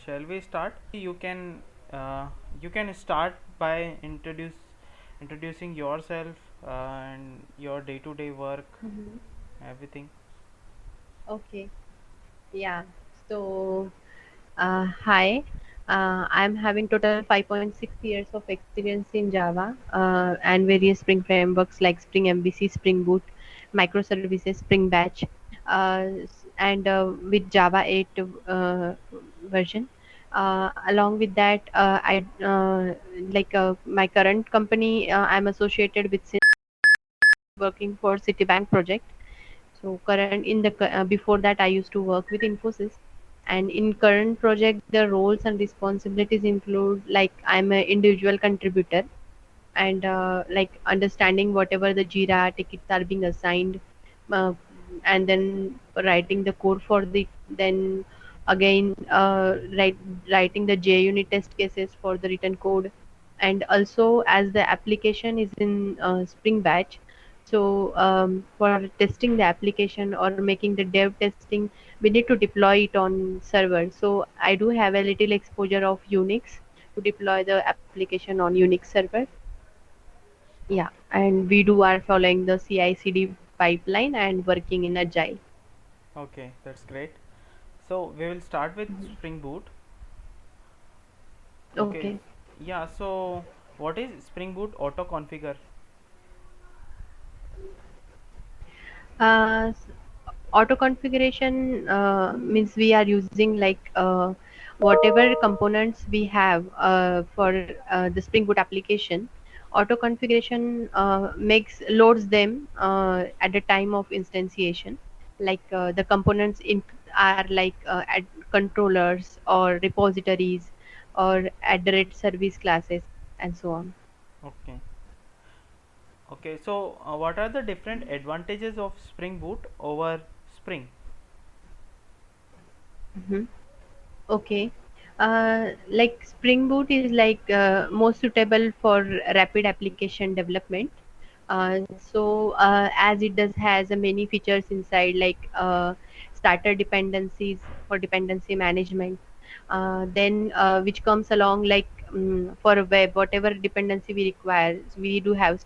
Shall we start? Uh, you can start by introducing yourself and your day-to-day work, Mhm. everything. Okay. Yeah. So, hi. I'm having total 5.6 years of experience in Java and various Spring frameworks like Spring MVC, Spring Boot, microservices, Spring Batch, and with Java 8 version. Along with that, I like my current company. I'm associated with working for Citibank project. So current in the before that I used to work with Infosys, and in current project the roles and responsibilities include like I'm an individual contributor and like understanding whatever the Jira tickets are being assigned, uh, and then writing the code for the then again writing the JUnit test cases for the written code, and also as the application is in Spring Batch. So for testing the application or making the dev testing, we need to deploy it on server. So I do have a little exposure of Unix to deploy the application on Unix server. Yeah, and we do are following the CI/CD pipeline and working in Agile. Okay, that's great. So we will start with Mhm. Spring Boot. Okay, Okay. yeah. So what is Spring Boot auto configure? S- Auto configuration means we are using like whatever components we have for the Spring Boot application. Auto configuration makes loads them at the time of instantiation. Like the components are like controllers or repositories or at the rate service classes and so on. Okay. Okay. So what are the different advantages of Spring Boot over Spring? Mhm. Okay. Like Spring Boot is like most suitable for rapid application development. As it does has many features inside like starter dependencies for dependency management. Then which comes along like for a web, whatever dependency we require, so we do have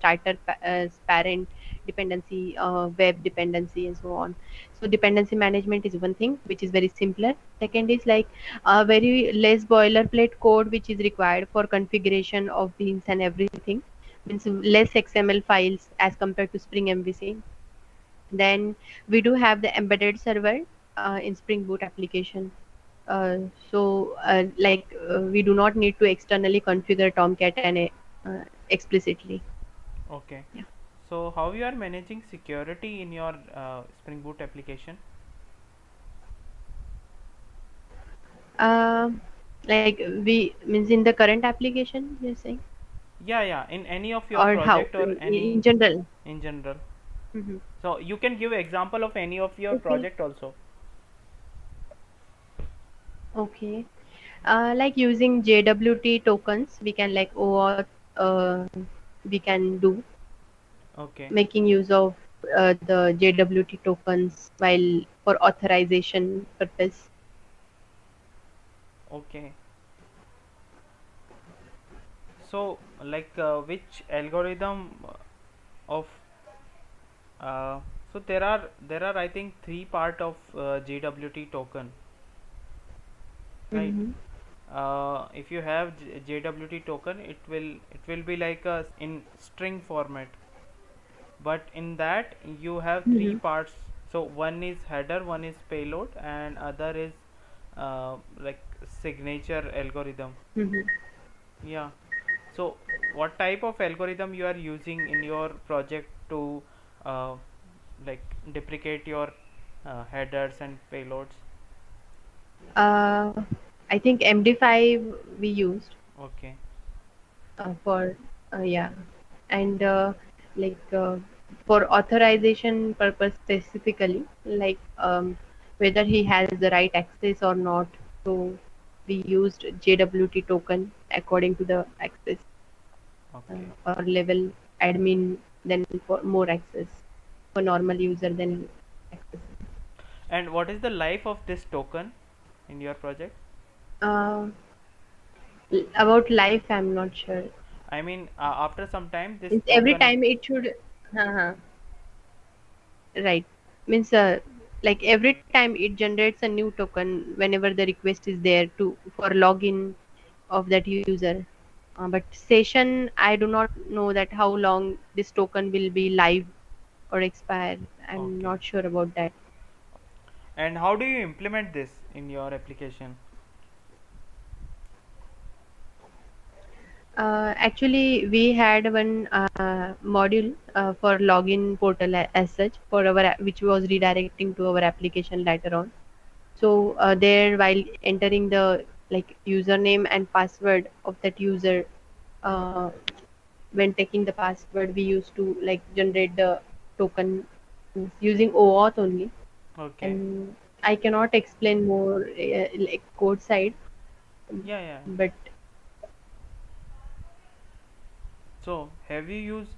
parent dependency, web dependency, and so on. So dependency management is one thing which is very simpler. Second is like very less boilerplate code which is required for configuration of beans and everything, means less XML files as compared to Spring MVC. Then we do have the embedded server in Spring Boot application. We do not need to externally configure Tomcat and explicitly. Okay. Yeah. So how you are managing security in your Spring Boot application? Um like we means in the current application you're saying, Yeah, yeah. In any of your or how project or in any general? in general. Hmm. So you can give example of any of your Okay. project also. Okay. Like using JWT tokens, we can like OAuth, we can do Okay. making use of the JWT tokens while for authorization purpose. Okay. So like which algorithm of so there are I think three part of JWT token, right? Mm-hmm. If you have JWT token, it will be like a in string format, but in that you have three Mm-hmm. parts. So one is header, one is payload, and other is like signature algorithm. Mm-hmm. Yeah. So what type of algorithm you are using in your project to uh, like deprecate your headers and payloads? Uh, I think MD5 we used Okay. for yeah, and like for authorization purpose specifically, like whether he has the right access or not. So we used JWT token according to the access Okay. or level admin, then for more access for normal user then access. And what is the life of this token in your project? Uh, about life, I'm not sure. I mean, after some time, this Means every token. time it should, uh, right. Means like every time it generates a new token whenever the request is there to for login of that user. But session, I do not know that how long this token will be live or expire. I'm Okay. not sure about that. And how do you implement this in your application? Actually, we had one module for login portal as such for our which was redirecting to our application later on. So there, while entering the like username and password of that user, uh, when taking the password, we used to like generate the token using OAuth only. Okay. And I cannot explain more like code side, Yeah, yeah. but So, have you used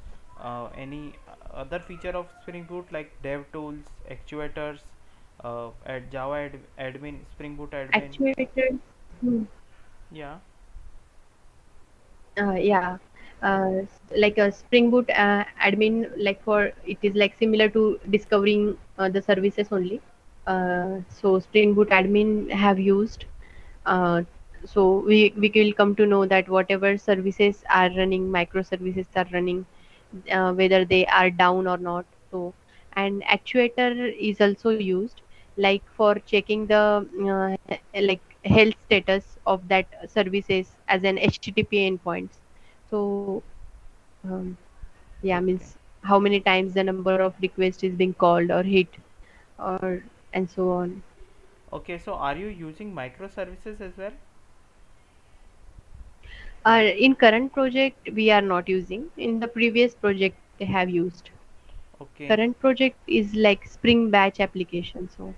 any other feature of Spring Boot like dev tools, actuators, at Java admin, Spring Boot admin? actuated. Hmm. Yeah. Yeah, like a Spring Boot admin, like for it is like similar to discovering the services only. So Spring Boot admin have used. Uh, so we will come to know that whatever services are running, microservices are running, whether they are down or not. So and actuator is also used like for checking the like health status of that services as an HTTP endpoints. So um, yeah, Okay. means how many times the number of requests is being called or hit or and so on. Okay. So, are you using microservices as well? In current project we are not using. In the previous project they have used. Okay. Current project is like Spring Batch application. So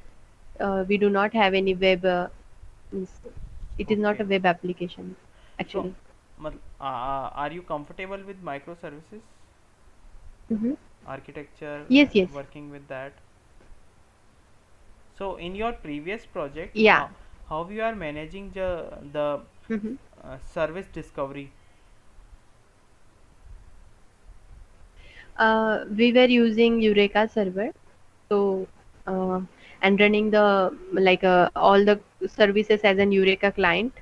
we do not have any web. Means it is not Okay. a web application So, actually. are you comfortable with microservices Hmm. architecture, Yes, yes. working with that? So, in your previous project, Yeah. how you are managing the Hmm. service discovery? We were using Eureka server. So uh, and running the like all the services as an Eureka client,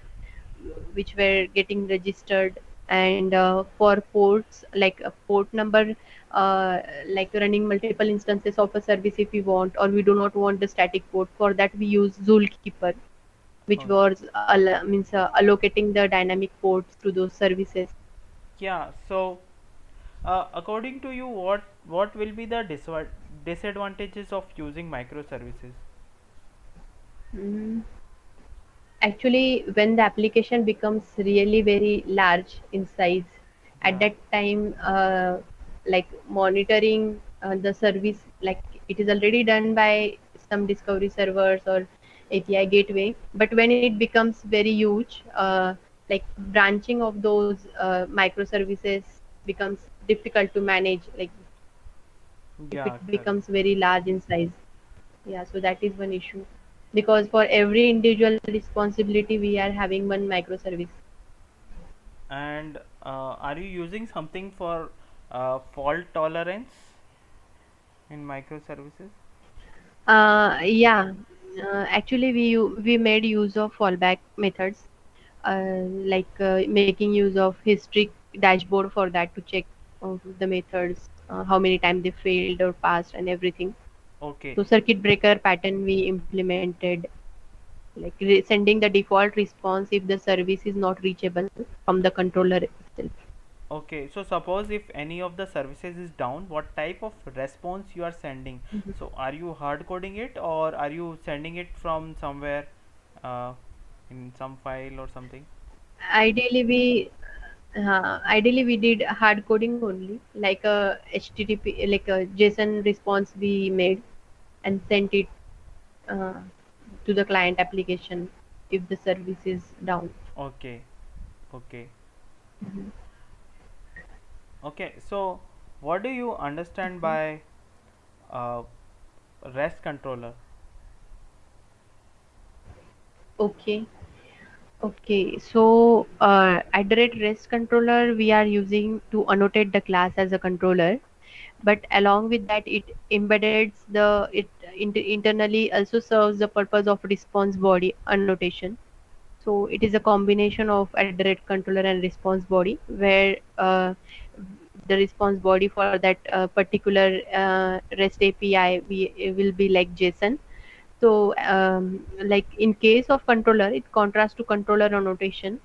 which were getting registered. And for ports, like a port number, like running multiple instances of a service if we want, or we do not want the static port. For that, we use Zulkeeper, which Oh, was means allocating the dynamic ports to those services. yeah. So, according to you, what will be the disadvantages of using microservices? Mm. Actually, when the application becomes really very large in size, at Yeah. that time, like monitoring the service, like it is already done by some discovery servers or API gateway. But when it becomes very huge, like branching of those microservices becomes difficult to manage. Like if Yeah. it Correct. becomes very large in size. Yeah, so that is one issue. Because for every individual responsibility, we are having one microservice. And are you using something for fault tolerance in microservices? Yeah, actually, we made use of fallback methods, like making use of history dashboard for that to check the methods, how many times they failed or passed, and everything. Okay. So circuit breaker pattern we implemented, like sending the default response if the service is not reachable from the controller itself. Okay, so suppose if any of the services is down, what type of response you are sending? Mhm. So are you hard coding it or are you sending it from somewhere uh, in some file or something? Ideally, we did hard coding only, like a HTTP, like a JSON response we made and sent it uh, to the client application if the service is down. Okay, okay, Mhm. okay. So what do you understand by uh, REST controller? Okay. Okay, so at the rate REST controller, we are using to annotate the class as a controller, but along with that, it embeds internally also serves the purpose of response body annotation. So it is a combination of at the rate controller and response body, where the response body for that particular REST API will be like JSON. So, like in case of controller, it contrasts to controller annotation.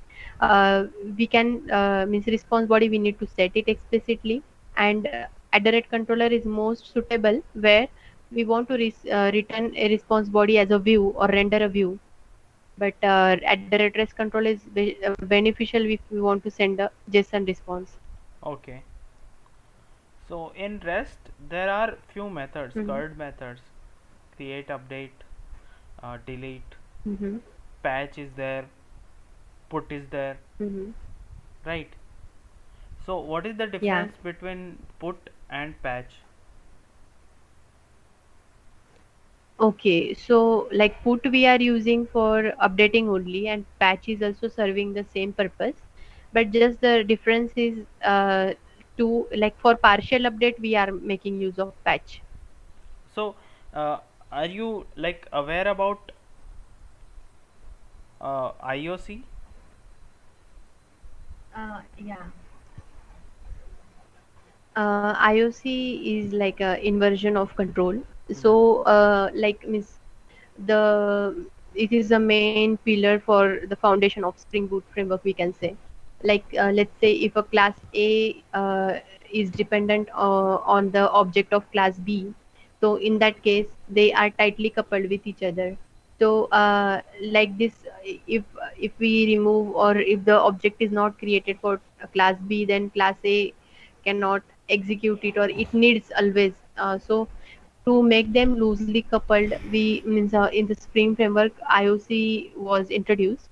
We can means response body we need to set it explicitly, and at the rate controller is most suitable where we want to return a response body as a view or render a view. But at the rate REST control is beneficial if we want to send a JSON response. Okay. So in REST, there are few methods, Mm-hmm. CURD methods, create, update, delete, Mm-hmm. patch is there, put is there, Mm-hmm. right? So what is the Yeah. difference between put and patch? Okay, so like put we are using for updating only, and patch is also serving the same purpose, but just the difference is to like for partial update we are making use of patch. So are you like aware about IOC? Yeah. IOC is like a inversion of control. Yeah. So like means the it is the main pillar for the foundation of Spring Boot framework, we can say. Like let's say if a class A is dependent on the object of class B, so in that case they are tightly coupled with each other. So like this, if we remove or if the object is not created for class B, then class A cannot execute it, or it needs always. So to make them loosely coupled, we means in the Spring framework, IOC was introduced.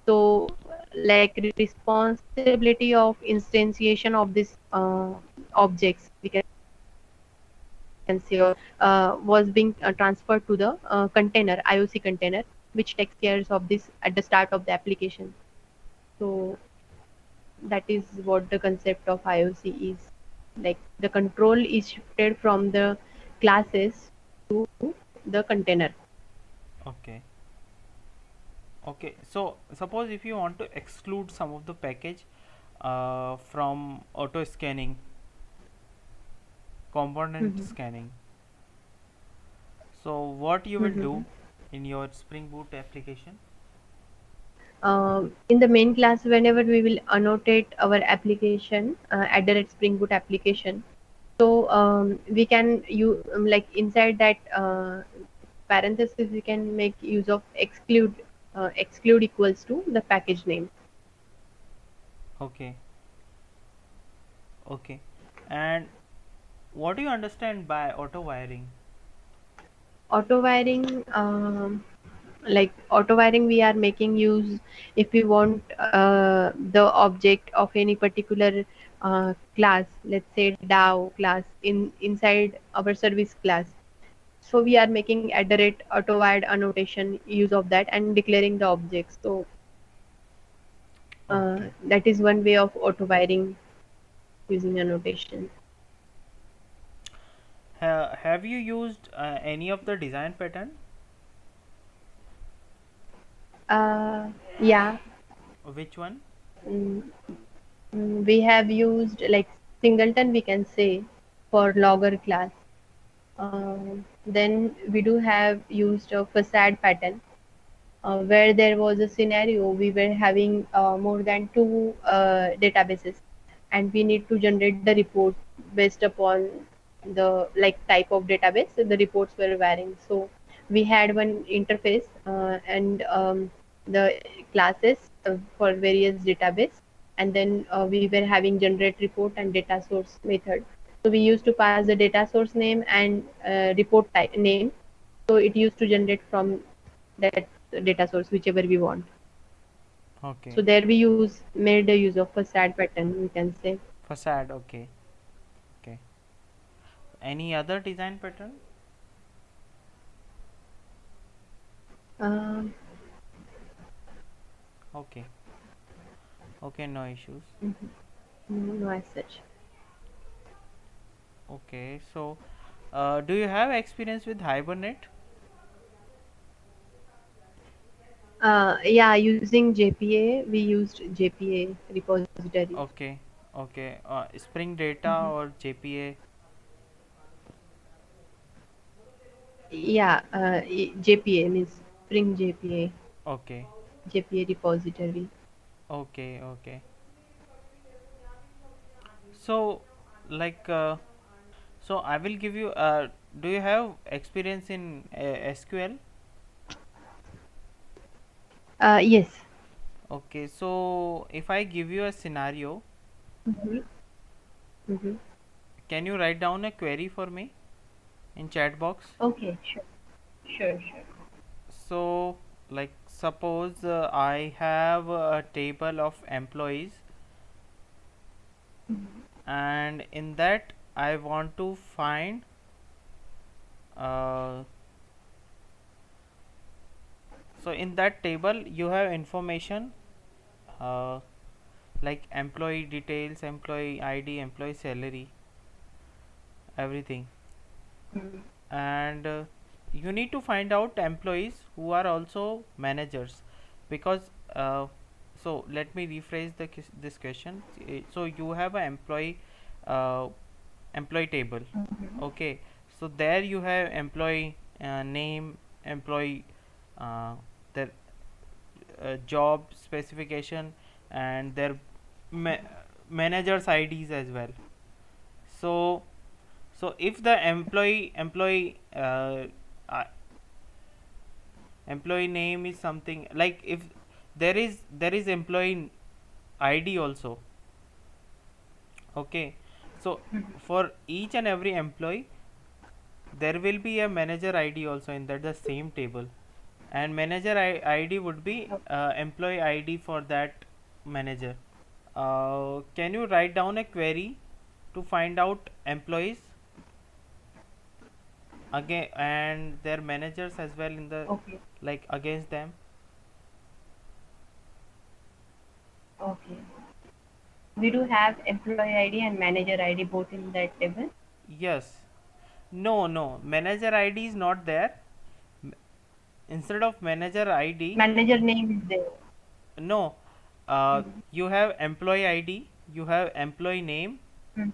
So like responsibility of instantiation of this objects, we can say, or was being transferred to the container, IOC container, which takes care of this at the start of the application. So that is what the concept of IOC is. Like the control is shifted from the classes to the container. Okay. Okay. So suppose if you want to exclude some of the package from auto scanning, component Mhm. scanning, so what you will Mhm. do in your Spring Boot application? In the main class, whenever we will annotate our application at the Spring Boot application, so we can you like inside that parenthesis we can make use of exclude equals to the package name. Okay. Okay. And what do you understand by auto wiring? Auto wiring, like auto wiring we are making use if we want the object of any particular class, let's say DAO class, inside our service class. So we are making at the rate auto wired annotation use of that and declaring the objects. So Okay. that is one way of auto wiring using annotation. Have you used any of the design pattern? Yeah. Which one? mm, we have used like singleton, we can say, for logger class. Then we do have used a facade pattern where there was a scenario we were having more than two databases, and we need to generate the report based upon the like type of database. So the reports were varying, so we had one interface and the classes for various database, and then we were having generate report and data source method. So we used to pass the data source name and report type name, so it used to generate from that data source whichever we want. So Okay. there we use made a use of facade pattern, we can say. Facade. Okay. Okay. Any other design pattern? Um Okay. Okay, no issues. Mhm. No, as such. Okay, so do you have experience with Hibernate? Yeah, using JPA, we used JPA repository. Okay, okay. Spring Data Mhm. or JPA? Yeah, JPA means Spring JPA, Okay, JPA repository. okay, okay. So, like, so I will give you. Do you have experience in SQL? Yes. Okay, so if I give you a scenario, Mm-hmm. Mm-hmm. can you write down a query for me in chat box? Okay, sure, sure, sure. So, like, suppose I have a table of employees, and in that I want to find uh, so in that table you have information uh, like employee details, employee ID, employee salary, everything. Mm. And you need to find out employees who are also managers, because so let me rephrase this question. So you have an uh, employee table. Okay, so there you have employee name, employee uh, their job specification, and their ma- managers IDs as well. So if the uh, employee name is something like, if there is employee ID also. Okay, so for each and every employee there will be a manager ID also in that the same table, and manager ID would be employee ID for that manager. Can you write down a query to find out employees again and their managers as well in the, Okay, like, against them? okay. We do have employee ID and manager ID both in that table. Yes. No, manager ID is not there. M- Instead of manager ID, Manager name is there. no, Mm-hmm. you have employee ID, you have employee name, Mm.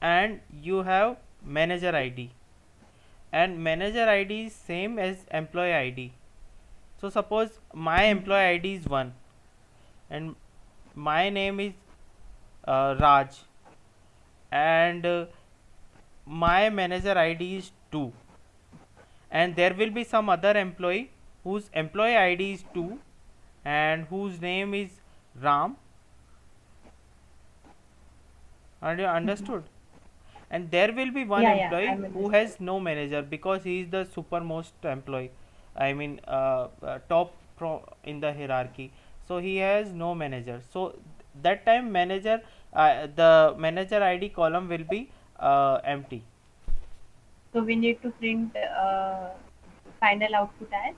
and you have manager ID. And manager ID is same as employee ID. So suppose my employee ID is 1, and my name is Raj, and my manager ID is 2, and there will be some other employee whose employee ID is 2 and whose name is Ram. Are you understood? And there will be one Yeah, yeah, employee I'm who understood. has no manager because he is the supermost employee. I mean, top in the hierarchy. So he has no manager. So that time manager, the manager ID column will be empty. So we need to print final output as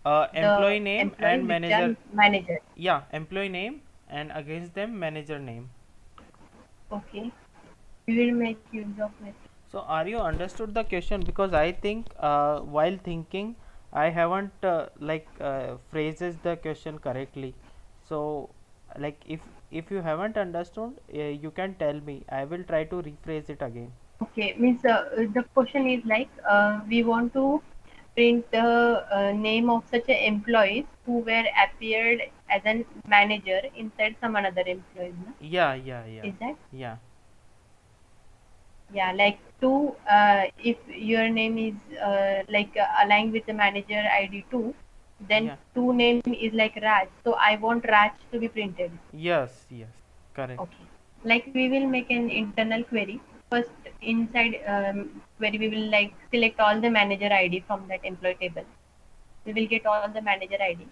the Employee name employees and which are manager. manager. Yeah, employee name and against them manager name. Okay. We will make use of it. So are you understood the question? Because I think while thinking I haven't phrases the question correctly. So, like, if you haven't understood, you can tell me. I will try to rephrase it again. Okay, means the question is like we want to print the name of such a employees who were appeared as a manager inside some another employees. No? Yeah, yeah, yeah, Is that? yeah, Yeah, like two. If your name is aligned with the manager ID two, then yeah. two name is like Raj. So I want Raj to be printed. Yes, yes, correct. Okay. Like we will make an internal query. First, inside query, we will like select all the manager ID from that employee table. We will get all the manager ID.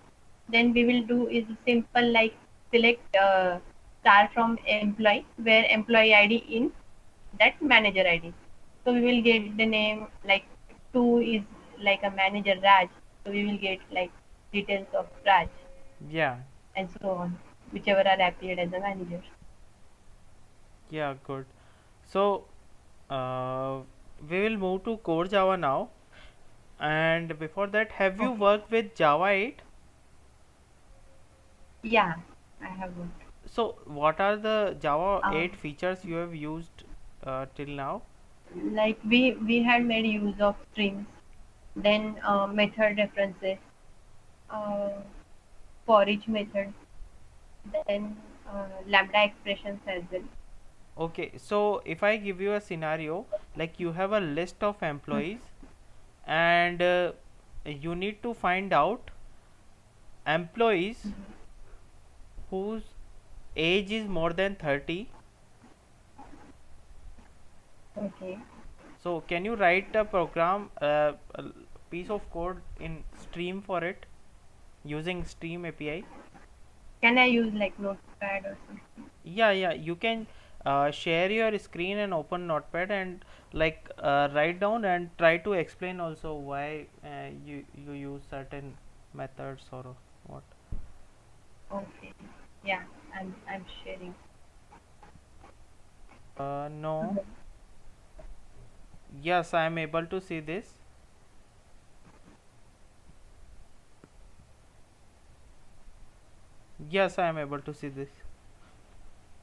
Then we will do is simple like select star from employee where employee ID in that manager ID. So we will get the name like two is like a manager Raj. So we will get like details of Raj. Yeah, and so on, whichever are appeared as a manager. Yeah, good. So uh, we will move to core Java now. And before that, have you Okay. worked with Java 8? Yeah, I have worked. So what are the Java Uh, 8 features you have used till now? like we had made use of strings, then method references, uh, for each method, then lambda expressions as well. Okay, so if I give you a scenario, like you have a list of employees and you need to find out employees whose age is more than 30. Okay. So can you write a program, a piece of code in Stream for it using Stream API? Can I use like Notepad or something? Yeah, yeah, you can share your screen and open Notepad and like write down and try to explain also why you use certain methods or what. Okay. Yeah, I'm sharing. No. Yes, I am able to see this. Yes, I am able to see this.